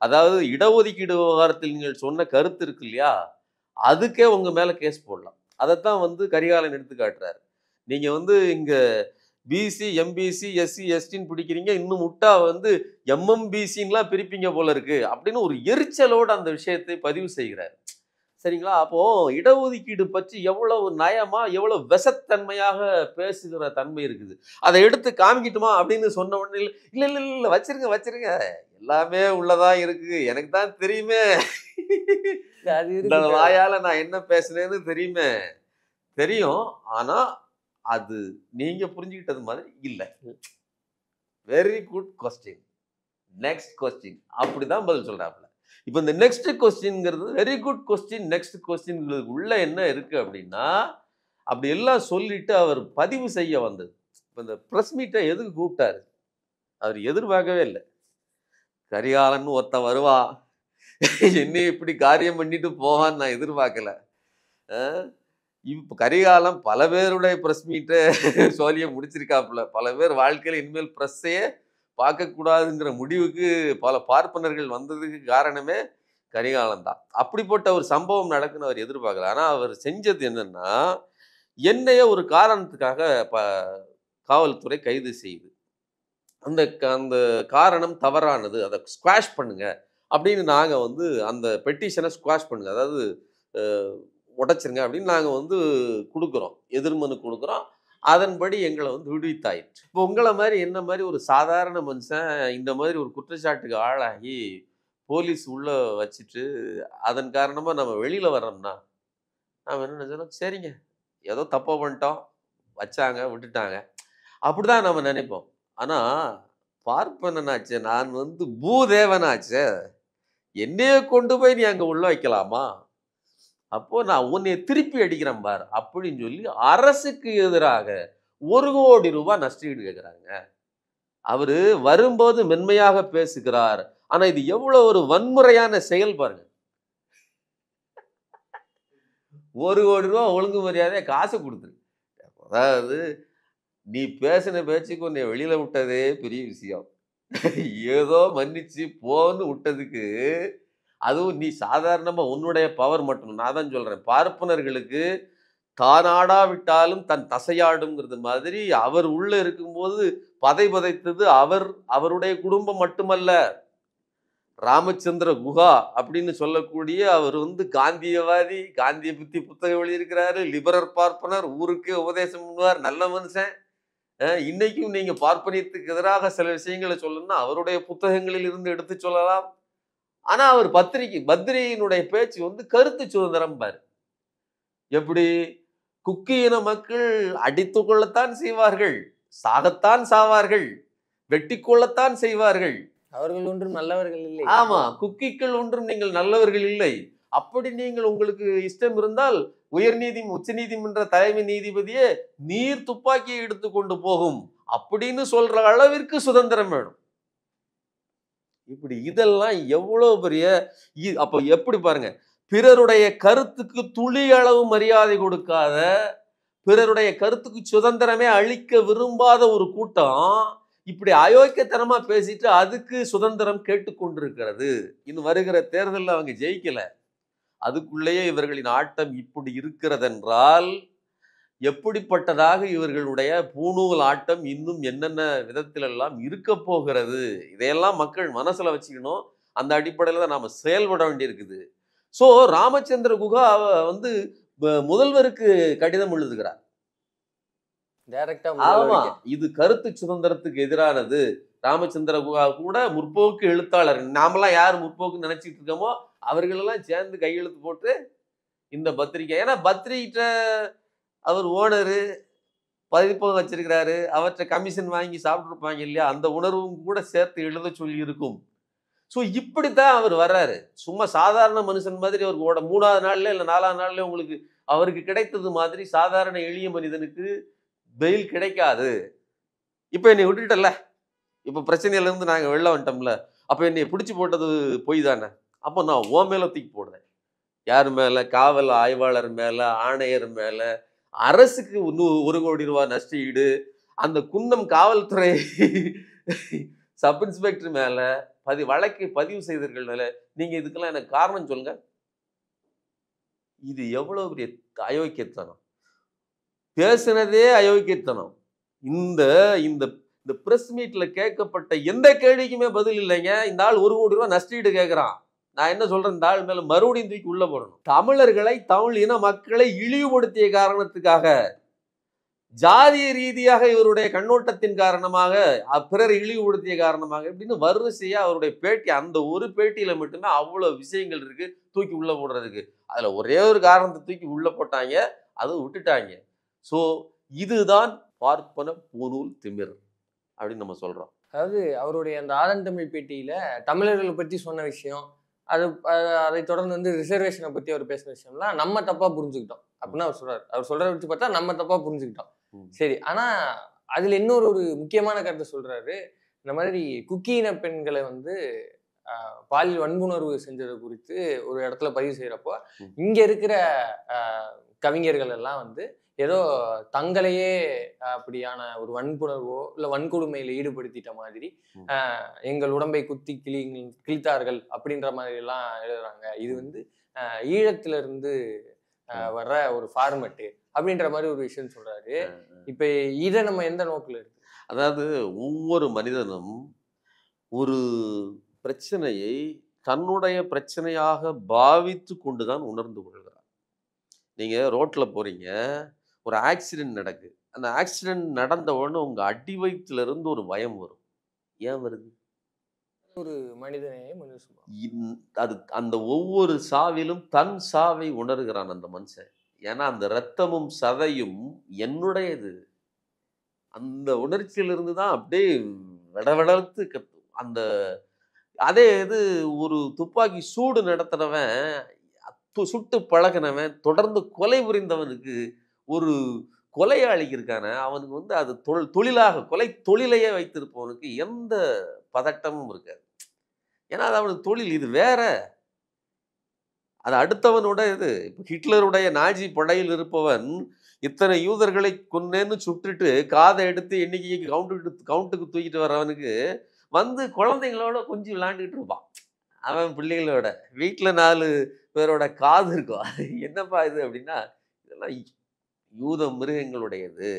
Speaker 1: அதாவது இடஒதுக்கீடு விவகாரத்தில் நீங்கள் சொன்ன கருத்து இருக்கு இல்லையா, அதுக்கே உங்க மேல கேஸ் போடலாம். அதைத்தான் கரிகாலன் எடுத்து காட்டுறாரு. நீங்க இங்க பிசி எம்பிசி எஸ்சி எஸ்டின்னு பிடிக்கிறீங்க, இன்னும் முட்டா எம்எம்பிசின்லாம் பிரிப்பீங்க போல இருக்கு அப்படின்னு ஒரு எரிச்சலோடு அந்த விஷயத்தை பதிவு செய்கிறார். சரிங்களா? அப்போ இடஒதுக்கீடு பற்றி எவ்வளவு நயமா, எவ்வளவு விஷத்தன்மையாக பேசுகிற தன்மை இருக்குது. அதை எடுத்து காமிக்கிட்டுமா அப்படின்னு சொன்ன உடனே, இல்ல இல்ல இல்ல வச்சிருங்க, எல்லாமே உள்ளதா இருக்கு, எனக்கு தான் தெரியுமே, இந்த வாயால நான் என்ன பேசுனேன்னு தெரியும். ஆனா அது நீங்க புரிஞ்சுக்கிட்டது மாதிரி இல்ல. Very good question, next question அப்படிதான் பதில் சொல்றாப்ல. இப்போ இந்த நெக்ஸ்ட் கொஸ்டின்ங்கிறது வெரி குட் கொஸ்டின், நெக்ஸ்ட் கொஸ்டின்களுக்கு உள்ள என்ன இருக்கு அப்படின்னா, அப்படி எல்லாம் சொல்லிட்டு அவர் பதிவு செய்ய வந்தது. இப்போ இந்த ப்ரெஸ் மீட்டை எதுக்கு கூப்பிட்டாரு? அவர் எதிர்பார்க்கவே இல்லை. கரிகாலன் ஒருத்தன் வருவா, என்ன இப்படி காரியம் பண்ணிட்டு போவான்னு நான் எதிர்பார்க்கல. இப்போ கரிகாலம் பல பேருடைய ப்ரெஸ் மீட்டை சோழியை முடிச்சிருக்காப்புல. பல பேர் வாழ்க்கையில் இனிமேல் ப்ரெஸ்ஸையே பார்க்கக்கூடாதுங்கிற முடிவுக்கு பல பார்ப்பனர்கள் வந்ததுக்கு காரணமே கரிகாலன் தான். அப்படிப்பட்ட ஒரு சம்பவம் நடக்குன்னு அவர் எதிர்பார்க்கல. ஆனால் அவர் செஞ்சது என்னன்னா, என்னைய ஒரு காரணத்துக்காக காவல்துறை கைது செய்யுது. அந்த காரணம் தவறானது, அதை ஸ்குவாஷ் பண்ணுங்க அப்படின்னு நாங்கள் அந்த பெட்டிஷனை ஸ்குவாஷ் பண்ணுங்க, அதாவது உடைச்சிருங்க அப்படின்னு நாங்கள் கொடுக்குறோம், எதிர்மனு கொடுக்குறோம். அதன்படி எங்களை விடுவித்தாயிற்று. இப்போ உங்களை மாதிரி என்ன மாதிரி ஒரு சாதாரண மனுஷன் இந்த மாதிரி ஒரு குற்றச்சாட்டுக்கு ஆளாகி போலீஸ் உள்ள வச்சுட்டு அதன் காரணமாக நம்ம வெளியில் வர்றோம்னா நாம் என்ன நினைச்சோம், சரிங்க ஏதோ தப்பாக பண்ணிட்டோம், வச்சாங்க விட்டுட்டாங்க, அப்படிதான் நம்ம நினைப்போம். ஆனால் பார்ப்பனாச்சே, நான் பூதேவனாச்சே, என்னைய கொண்டு போய் நீ அங்கே உள்ள வைக்கலாமா? அப்போ நான் உன்னைய திருப்பி அடிக்கிறேன் பார் அப்படின்னு சொல்லி அரசுக்கு எதிராக 1 கோடி ரூபாய் நஷ்டஈடு கேட்கிறாங்க. அவரு வரும்போது மென்மையாக பேசுகிறார், ஆனா இது எவ்வளவு ஒரு வன்முறையான செயல் பாருங்க. 1 கோடி ரூபாய் ஒழுங்கு மரியாதையா காசு கொடுத்துரு. அதாவது நீ பேசின பேச்சுக்கு உன்னை வெளியில விட்டதே பெரிய விஷயம். ஏதோ மன்னிச்சு போன்னு விட்டதுக்கு, அதுவும் நீ சாதாரணமாக உன்னுடைய பவர் மட்டும், நான் தான் சொல்கிறேன், பார்ப்பனர்களுக்கு தானாடாவிட்டாலும் தன் தசையாடுங்கிறது மாதிரி அவர் உள்ளே இருக்கும்போது பதைத்தது அவருடைய குடும்பம் மட்டுமல்ல, ராமச்சந்திர குஹா அப்படின்னு சொல்லக்கூடிய அவர் வந்து காந்தியவாதி, காந்திய பத்தி புத்தகம் எழுதியிருக்கிறாரு, லிபரல் பார்ப்பனர், ஊருக்கே உபதேசம் பண்ணுவார், நல்ல மனுஷன். இன்னைக்கும் நீங்க பார்ப்பனியத்துக்கு எதிராக சில விஷயங்களை சொல்லணும்னா அவருடைய புத்தகங்களில் இருந்து எடுத்து சொல்லலாம். ஆனா அவர் பத்ரியினுடைய பேச்சு வந்து கருத்து சுதந்திரம் பாரு. எப்படி குக்கி இன மக்கள் அடித்து கொள்ளத்தான் செய்வார்கள், சாகத்தான் சாவார்கள், வெட்டி கொள்ளத்தான் செய்வார்கள்.
Speaker 2: அவர்கள் ஒன்றும் நல்லவர்கள் இல்லை.
Speaker 1: ஆமா, குக்கிகள் ஒன்றும் நீங்கள் நல்லவர்கள் இல்லை. அப்படி நீங்கள் உங்களுக்கு இஷ்டம் இருந்தால் உச்ச நீதிமன்ற தலைமை நீதிபதியே நீர் துப்பாக்கியை எடுத்து கொண்டு போகும் அப்படின்னு சொல்ற அளவிற்கு சுதந்திரம் வேணும். இப்படி இதெல்லாம் எவ்வளவு பெரிய அப்ப எப்படி பாருங்க, பிறருடைய கருத்துக்கு துளி அளவு மரியாதை கொடுக்காத, பிறருடைய கருத்துக்கு சுதந்திரமே அளிக்க விரும்பாத ஒரு கூட்டம் இப்படி அயோக்கியத்தனமா பேசிட்டு அதுக்கு சுதந்திரம் கேட்டுக்கொண்டிருக்கிறது. இன்னும் வருகிற தேர்தலில் அவங்க ஜெயிக்கல, அதுக்குள்ளேயே இவர்களின் ஆட்டம் இப்படி இருக்கிறதென்றால் எப்படிப்பட்டதாக இவர்களுடைய பூணூல் ஆட்டம் இன்னும் என்னென்ன விதத்திலெல்லாம் இருக்க போகிறது, இதையெல்லாம் மக்கள் மனசுல வச்சுக்கணும். அந்த அடிப்படையில் தான் நாம செயல்பட வேண்டியிருக்குது. ஸோ ராமச்சந்திர குஹா வந்து முதல்வருக்கு கடிதம் எழுதுகிறார். ஆமா, இது கருத்து சுதந்திரத்துக்கு எதிரானது. ராமச்சந்திர குஹா கூட முற்போக்கு எழுத்தாளர், நாமெல்லாம் யார் முற்போக்கு நினைச்சிட்டு இருக்கோமோ அவர்களெல்லாம் சேர்ந்து கையெழுத்து போட்டு இந்த பத்திரிகை, ஏன்னா பத்திரிகிட்ட அவர் ஓனரு பதிப்பகம் வச்சிருக்கிறாரு, அவற்றை கமிஷன் வாங்கி சாப்பிட்டுருப்பாங்க இல்லையா, அந்த உணர்வும் கூட சேர்த்து எழுத சொல்லி இருக்கும். ஸோ இப்படித்தான் அவர் வர்றாரு. சும்மா சாதாரண மனுஷன் மாதிரி அவருக்கு 3ஆவது நாள்ல இல்லை 4ஆவது நாள்ல உங்களுக்கு அவருக்கு கிடைத்தது மாதிரி சாதாரண எளிய மனிதனுக்கு பெயில் கிடைக்காது. இப்போ என்னை விட்டுட்டல, இப்போ பிரச்சனையில இருந்து நாங்கள் வெளில வந்துட்டோம்ல, அப்போ என்னை பிடிச்சி போட்டது பொய் தானே, அப்போ நான் ஓ மேல தூக்கி போடுறேன். யார் மேல? காவல் ஆய்வாளர் மேல, ஆணையர் மேல, அரசுக்கு 1 கோடி ரூபாய் நஷ்ட ஈடு, அந்த குன்னம் காவல்துறை சப் இன்ஸ்பெக்டர் மேல வழக்கை பதிவு செய்தீர்கள் மேல. நீங்க இதுக்கெல்லாம் எனக்கு காரணம் சொல்லுங்க. இது எவ்வளவு பெரிய அயோக்கியத்தனம், பேசுனதே அயோக்கியத்தனம். இந்த இந்த பிரஸ் மீட்ல கேட்கப்பட்ட எந்த கேள்விக்குமே பதில் இல்லைங்க. இந்த ஆள் 1 கோடி ரூபாய் நஷ்டீடு கேட்கிறான். நான் என்ன சொல்றேன், இந்த ஆள் மேல மறுபடியும் தூக்கி உள்ள போடணும். தமிழர்களை, தமிழ் இன மக்களை இழிவுபடுத்திய காரணத்துக்காக, ஜாதிய ரீதியாக இவருடைய கண்ணோட்டத்தின் காரணமாக, பிறரை இழிவுபடுத்திய காரணமாக இப்படின்னு வரிசையா அவருடைய பேட்டி, அந்த ஒரு பேட்டியில மட்டுமே அவ்வளவு விஷயங்கள் இருக்கு தூக்கி உள்ள போடுறதுக்கு. அதுல ஒரே ஒரு காரணத்தை தூக்கி உள்ள போட்டாங்க, அதை விட்டுட்டாங்க. ஸோ இதுதான் பார்ப்பன பூணூல் திமிர் அப்படின்னு நம்ம சொல்றோம்.
Speaker 2: அதாவது அவருடைய அந்த ஆதன் பேட்டியில தமிழர்களை பற்றி சொன்ன விஷயம், அதை தொடர்ந்து வந்து ரிசர்வேஷனை பத்தி அவர் பேசின விஷயம்லாம் நம்ம தப்பா புரிஞ்சுக்கிட்டோம் அப்படின்னு அவர் சொல்றாரு. அவர் சொல்றத வச்சு பார்த்தா நம்ம தப்பா புரிஞ்சுக்கிட்டோம். சரி, ஆனா அதுல இன்னொரு முக்கியமான கருத்தை சொல்றாரு. இந்த மாதிரி குக்கியின பெண்களை வந்து பாலியல் வன்புணர்வு செஞ்சது குறித்து ஒரு இடத்துல பதிவு செய்யறப்போ இங்க இருக்கிற கவிஞர்கள் எல்லாம் வந்து ஏதோ தங்களையே அப்படியான ஒரு வன்புணர்வோ இல்லை வன்கொடுமையில ஈடுபடுத்திட்ட மாதிரி எங்கள் உடம்பை குத்தி கிழித்தார்கள் அப்படின்ற மாதிரி எல்லாம் எழுதுறாங்க. இது வந்து ஈழத்துல இருந்து வர்ற ஒரு ஃபார்மெட்டு அப்படின்ற மாதிரி ஒரு விஷயம் சொல்றாரு. இப்ப இதை நம்ம எந்த நோக்கில் இருக்கு?
Speaker 1: அதாவது ஒவ்வொரு மனிதனும் ஒரு பிரச்சனையை தன்னுடைய பிரச்சனையாக பாவித்து கொண்டுதான் உணர்ந்து கொள்கிறார். நீங்க ரோட்ல போறீங்க, ஒரு ஆக்சிடென்ட் நடக்கு. அந்த ஆக்சிடென்ட் நடந்த உடனே உங்க அடி வயிற்றுல இருந்து ஒரு பயம் வரும். ஏன் வருது?
Speaker 2: ஒரு மனிதனே
Speaker 1: அது அந்த ஒவ்வொரு சாவிலும் தன் சாவை உணர்கிறான் அந்த மனுஷன். ஏன்னா அந்த இரத்தமும் சதையும் என்னுடையது. அந்த உணர்ச்சியிலிருந்து தான் அப்படியே விடவிடத்து கத்தும். அந்த அதே இது ஒரு துப்பாக்கி சூடு நடத்தினவன், சுட்டு பழகினவன், தொடர்ந்து கொலை புரிந்தவனுக்கு, ஒரு கொலையாளிக்கு இருக்கான அவனுக்கு வந்து அது தொழிலாக கொலை தொழிலையே வைத்திருப்பவனுக்கு எந்த பதட்டமும் இருக்காது. ஏன்னா அது அவனுக்கு தொழில். இது வேற, அது அடுத்தவனோட இது. இப்போ ஹிட்லருடைய நாஜி படையில் இருப்பவன் இத்தனை யூதர்களை கொன்னேன்னு சுட்டுட்டு காதை எடுத்து எண்ணிக்கைக்கு கவுண்ட்டுக்கு தூக்கிட்டு வர்றவனுக்கு வந்து குழந்தைங்களோட கொஞ்சம் விளையாண்டுக்கிட்டு இருப்பான். அவன் பிள்ளைகளோட வீட்டில் 4 பேரோட காது இருக்கும். என்னப்பா இது அப்படின்னா, இதெல்லாம் யூத மிருகங்களுடையது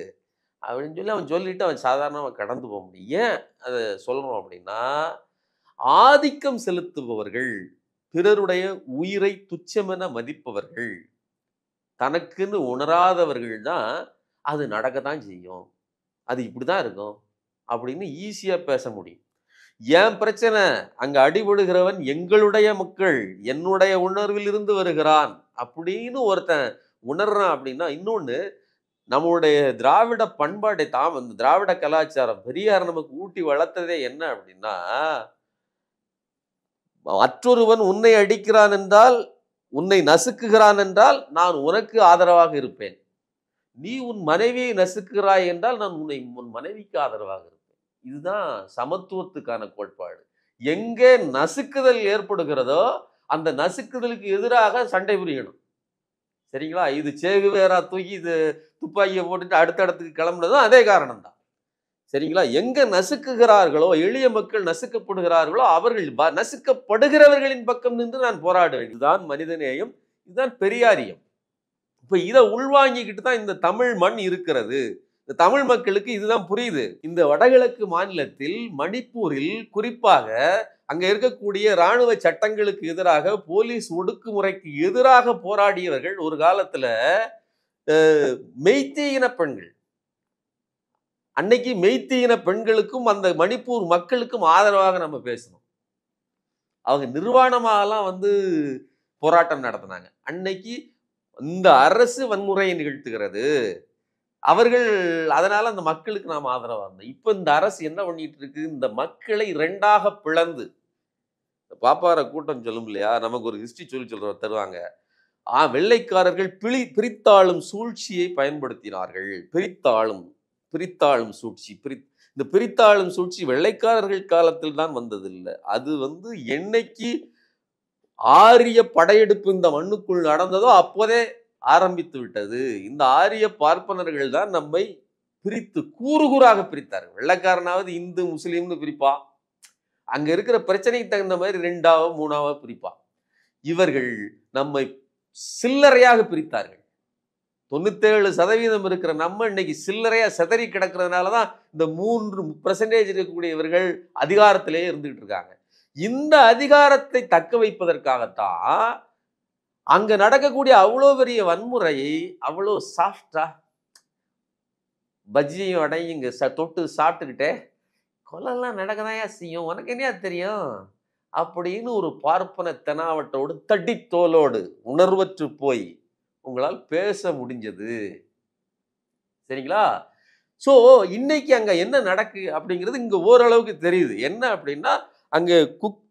Speaker 1: அப்படின்னு சொல்லி அவன் சொல்லிட்டு அவன் சாதாரணமாக கடந்து போக முடியும். ஏன் அதை சொல்கிறோம் அப்படின்னா, ஆதிக்கம் செலுத்துபவர்கள், பிறருடைய உயிரை துச்சமென மதிப்பவர்கள், தனக்குன்னு உணராதவர்கள் தான் அது நடக்கத்தான் செய்யும், அது இப்படிதான் இருக்கும் அப்படின்னு ஈஸியா பேச முடியும். ஏன் பிரச்சனை? அங்க அடிபடுகிறவன் எங்களுடைய மக்கள், என்னுடைய உணர்வில் இருந்து வருகிறான் அப்படின்னு ஒருத்தன் உணர்றான். அப்படின்னா இன்னொன்னு, நம்மளுடைய திராவிட பண்பாட்டை திராவிட கலாச்சாரம் பெரியார் நமக்கு ஊட்டி வளர்த்ததே என்ன அப்படின்னா, மற்றொருவன் உன்னை அடிக்கிறான் என்றால், உன்னை நசுக்குகிறான் என்றால் நான் உனக்கு ஆதரவாக இருப்பேன். நீ உன் மனைவியை நசுக்குகிறாய் என்றால் நான் உன் மனைவிக்கு ஆதரவாக இருப்பேன். இதுதான் சமத்துவத்துக்கான கோட்பாடு. எங்கே நசுக்குதல் ஏற்படுகிறதோ அந்த நசுக்குதலுக்கு எதிராக சண்டை புரியணும். சரிங்களா? இது சேகுவேரா தூக்கி இது துப்பாக்கியை போட்டுட்டு அடுத்த இடத்துக்கு கிளம்புனதும் அதே காரணம் தான். சரிங்களா? எங்க நசுக்குகிறார்களோ, எளிய மக்கள் நசுக்கப்படுகிறார்களோ, அவர்கள் நசுக்கப்படுகிறவர்களின் பக்கம் நின்று நான் போராடுவேன். இதுதான் மனிதநேயம், இதுதான் பெரியாரியம். இப்ப இதை உள்வாங்கிக்கிட்டு தான் இந்த தமிழ் மண் இருக்கிறது. இந்த தமிழ் மக்களுக்கு இதுதான் புரியுது. இந்த வடகிழக்கு மாநிலத்தில், மணிப்பூரில் குறிப்பாக அங்க இருக்கக்கூடிய இராணுவ சட்டங்களுக்கு எதிராக, போலீஸ் ஒடுக்குமுறைக்கு எதிராக போராடியவர்கள் ஒரு காலத்துல மெய்த்தீயின பெண்கள். அன்னைக்கு மெய்த்தீயின பெண்களுக்கும் அந்த மணிப்பூர் மக்களுக்கும் ஆதரவாக நம்ம பேசணும். அவங்க நிர்வாணமாகலாம் போராட்டம் நடத்தினாங்க. அன்னைக்கு இந்த அரசு வன்முறையை நிகழ்த்துகிறது, அவர்கள் அதனால அந்த மக்களுக்கு நாம் ஆதரவா இருந்தோம். இப்ப இந்த அரசு என்ன பண்ணிட்டு இருக்கு? இந்த மக்களை இரண்டாக பிளந்து, பாப்பார கூட்டம் சொல்லும் இல்லையா, நமக்கு ஒரு ஹிஸ்டரி சொல்ல தருவாங்க. வெள்ளைக்காரர்கள் பிரித்தாளும் சூழ்ச்சியை பயன்படுத்தினார்கள். பிரித்தாளும் சூழ்ச்சி. இந்த பிரித்தாளும் சூழ்ச்சி வெள்ளைக்காரர்கள் காலத்தில் தான் வந்ததில்லை. அது என்னைக்கு ஆரிய படையெடுப்பு இந்த மண்ணுக்குள் நடந்ததோ அப்போதே ஆரம்பித்து விட்டது. இந்த ஆரிய பார்ப்பனர்கள் தான் நம்மை பிரித்து கூறாக பிரித்தார்கள். வெள்ளைக்காரனாவது இந்து முஸ்லீம்னு பிரிப்பா, அங்க இருக்கிற பிரச்சனைக்கு தகுந்த மாதிரி 2ஆவோ 3ஆவோ பிரிப்பா. இவர்கள் நம்மை சில்லறையாக பிரித்தார்கள். 97% இருக்கிற நம்ம இன்னைக்கு சில்லறையா சிதறி கிடக்கிறதுனாலதான் இந்த 3% இருக்கக்கூடியவர்கள் அதிகாரத்திலேயே இருந்துகிட்டு இருக்காங்க. இந்த அதிகாரத்தை தக்க வைப்பதற்காகத்தான் அங்க நடக்கக்கூடிய அவ்வளோ பெரிய வன்முறையை அவ்வளோ சாஃப்டா பஜ்ஜியும் அடையும் இங்க தொட்டு சாப்பிட்டுக்கிட்டே கொலைலாம் நடக்கதாயா செய்யும், உனக்கு என்ன தெரியும் அப்படின்னு ஒரு பார்ப்பன தெனாவட்டோடு தடித்தோலோடு உணர்வற்று போய் உங்களால் பேச முடிஞ்சது. சரிங்களா? ஸோ இன்னைக்கு அங்க என்ன நடக்கு அப்படிங்கிறது இங்க ஓரளவுக்கு தெரியுது. என்ன அப்படின்னா, அங்கே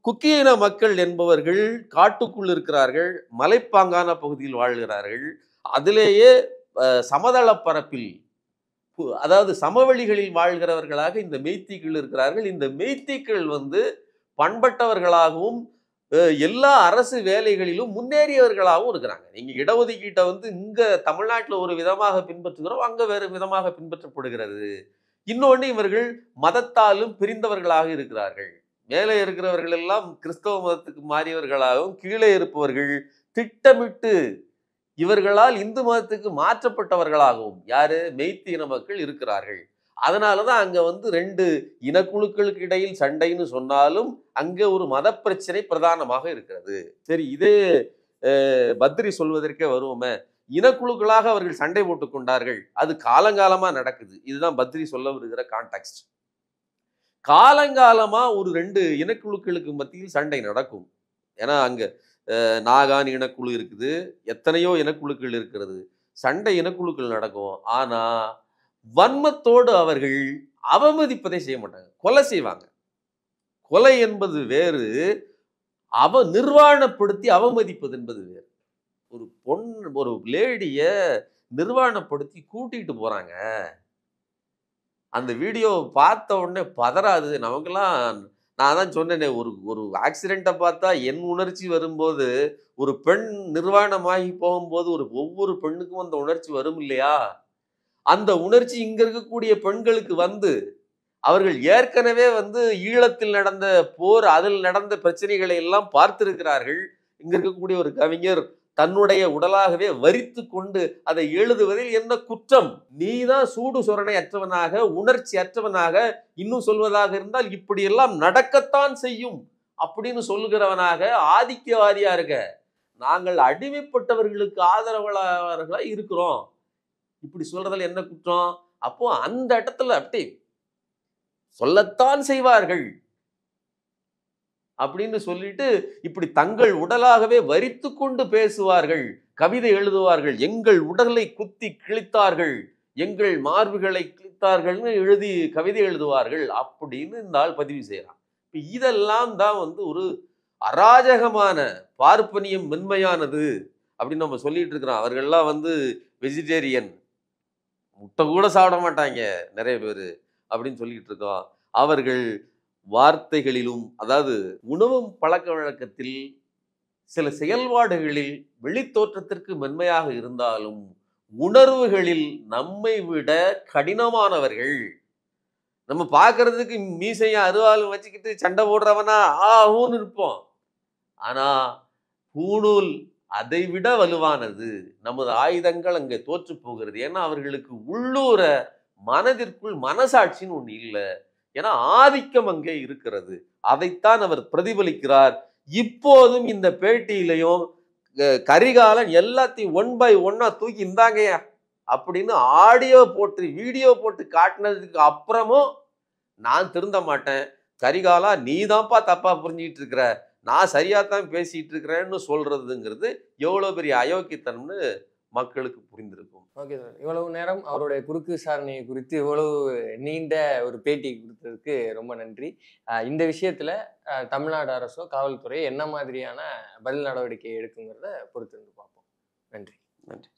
Speaker 1: குக்கியின மக்கள் என்பவர்கள் காட்டுக்குள் இருக்கிறார்கள், மலைப்பாங்கான பகுதியில் வாழ்கிறார்கள். அதிலேயே சமதள பரப்பில், அதாவது சமவெளிகளில் வாழ்கிறவர்களாக இந்த மெய்த்தீக்கள் இருக்கிறார்கள். இந்த மெய்த்தீக்கள் பண்பட்டவர்களாகவும் எல்லா அரசு வேலைகளிலும் முன்னேறியவர்களாகவும் இருக்கிறாங்க. நீங்க இடஒதுக்கீட்டை இங்க தமிழ்நாட்டில் ஒரு விதமாக பின்பற்றுகிறோம், அங்க வேறு விதமாக பின்பற்றப்படுகிறது. இன்னொன்று, இவர்கள் மதத்தாலும் பிரிந்தவர்களாக இருக்கிறார்கள். மேலே இருக்கிறவர்கள் எல்லாம் கிறிஸ்தவ மதத்துக்கு மாறியவர்களாகவும், கீழே இருப்பவர்கள் திட்டமிட்டு இவர்களால் இந்து மதத்துக்கு மாற்றப்பட்டவர்களாகவும் யாரு மெய்த்தீன மக்கள் இருக்கிறார்கள். அதனாலதான் அங்க 2 இனக்குழுக்களுக்கு இடையில் சண்டைன்னு சொன்னாலும் அங்க ஒரு மத பிரச்சனை பிரதானமாக இருக்கிறது. சரி, இதே பத்ரி சொல்வதற்கே வருவோமே, இனக்குழுக்களாக அவர்கள் சண்டை போட்டுக் கொண்டார்கள், அது காலங்காலமா நடக்குது. இதுதான் பத்ரி சொல்ல வருகிற கான்டெக்ஸ்ட். காலங்காலமா ஒரு 2 இனக்குழுக்களுக்கு மத்தியில் சண்டை நடக்கும். ஏன்னா அங்க நாகான் இனக்குழு இருக்குது, எத்தனையோ இனக்குழுக்கள் இருக்கிறது. சண்டை இனக்குழுக்கள் நடக்கும். ஆனா வன்மத்தோடு அவர்கள் அவமதிப்பதை செய்ய மாட்டாங்க, கொலை செய்வாங்க. கொலை என்பது வேறு, நிர்வாணப்படுத்தி அவமதிப்பது என்பது வேறு. ஒரு லேடிய நிர்வாணப்படுத்தி கூட்டிட்டு போறாங்க. அந்த வீடியோ பார்த்த உடனே பதறாது நமக்கெல்லாம். நான் தான் சொன்னேனே, ஒரு ஆக்சிடென்ட்டை பார்த்தா என் உணர்ச்சி வரும்போது, ஒரு பெண் நிர்வாணமாகி போகும்போது ஒவ்வொரு பெண்ணுக்கும் அந்த உணர்ச்சி வரும் இல்லையா? அந்த உணர்ச்சி இங்க இருக்கக்கூடிய பெண்களுக்கு அவர்கள் ஏற்கனவே ஈழத்தில் நடந்த போர், அதில் நடந்த பிரச்சனைகளை எல்லாம் பார்த்திருக்கிறார்கள். இங்க இருக்கக்கூடிய ஒரு கவிஞர் தன்னுடைய உடலாகவே வரித்து கொண்டு அதை எழுதுவதில் என்ன குற்றம்? நீதான் சூடு சொரணை அற்றவனாக, உணர்ச்சி அற்றவனாக, இன்னும் சொல்வதாக இருந்தால் இப்படியெல்லாம் நடக்கத்தான் செய்யும் அப்படின்னு சொல்லுகிறவனாக ஆதிக்கவாதியா இருக்க. நாங்கள் அடிமைப்பட்டவர்களுக்கு ஆதரவாளர்களா இருக்கிறோம், இப்படி சொல்றதுல என்ன குற்றம்? அப்போ அந்த இடத்துல அப்படி சொல்லத்தான் செய்வார்கள் அப்படின்னு சொல்லிட்டு இப்படி தங்கள் உடலாகவே வரித்து கொண்டு பேசுவார்கள், கவிதை எழுதுவார்கள். எங்கள் உடலை குத்தி கிழித்தார்கள், எங்கள் மார்புகளை கிழித்தார்கள்னு எழுதி கவிதை எழுதுவார்கள் அப்படின்னு இந்த ஆள் பதிவு செய்யறான். இதெல்லாம் தான் ஒரு அராஜகமான பார்ப்பனியம் மென்மையானது அப்படின்னு நம்ம சொல்லிட்டு இருக்கிறோம். அவர்கள்லாம் வெஜிடேரியன், முட்டை கூட சாப்பிட மாட்டாங்க நிறைய பேர் அப்படின்னு சொல்லிட்டு இருக்கோம். அவர்கள் வார்த்தைகளிலும், அதாவது உணவு பழக்க வழக்கத்தில், சில செயல்பாடுகளில் வெளித்தோற்றத்திற்கு மென்மையாக இருந்தாலும் உணர்வுகளில் நம்மை விட கடினமானவர்கள். நம்ம பார்க்கறதுக்கு மீசையும் அருவாலும் வச்சுக்கிட்டு சண்டை போடுறவனா ஊன்னு இருப்போம். ஆனா பூணூல் அதை விட வலுவானது. நமது ஆயுதங்கள் அங்கே தோற்று போகிறது. ஏன்னா அவர்களுக்கு உள்ளூர மனதிற்குள் மனசாட்சின்னு ஒண்ணு இல்லை. ஏன்னா ஆதிக்கம் அங்கே இருக்கிறது. அதைத்தான் அவர் பிரதிபலிக்கிறார். இப்போதும் இந்த பேட்டியிலையும் கரிகாலன் எல்லாத்தையும் 1 by 1 தூக்கி இந்தாங்கயா அப்படின்னு ஆடியோ போட்டு வீடியோ போட்டு காட்டினதுக்கு அப்புறமும் நான் திருந்த மாட்டேன், கரிகாலா நீதான்ப்பா தப்பா புரிஞ்சிட்டு இருக்கிற, நான் சரியாத்தான் பேசிட்டு இருக்கிறேன்னு சொல்றதுங்கிறது எவ்வளவு பெரிய அயோக்கியத்தனம்னு மக்களுக்கு புரிந்திருக்கும்.
Speaker 2: ஓகே சார், இவ்வளவு நேரம் அவருடைய குறுக்கு விசாரணையை குறித்து இவ்வளவு நீண்ட ஒரு பேட்டி கொடுத்ததுக்கு ரொம்ப நன்றி. இந்த விஷயத்துல தமிழ்நாடு அரசோ காவல்துறை என்ன மாதிரியான பதில் நடவடிக்கை எடுக்குங்கிறத பொறுத்திருந்து பார்ப்போம். நன்றி.
Speaker 1: நன்றி.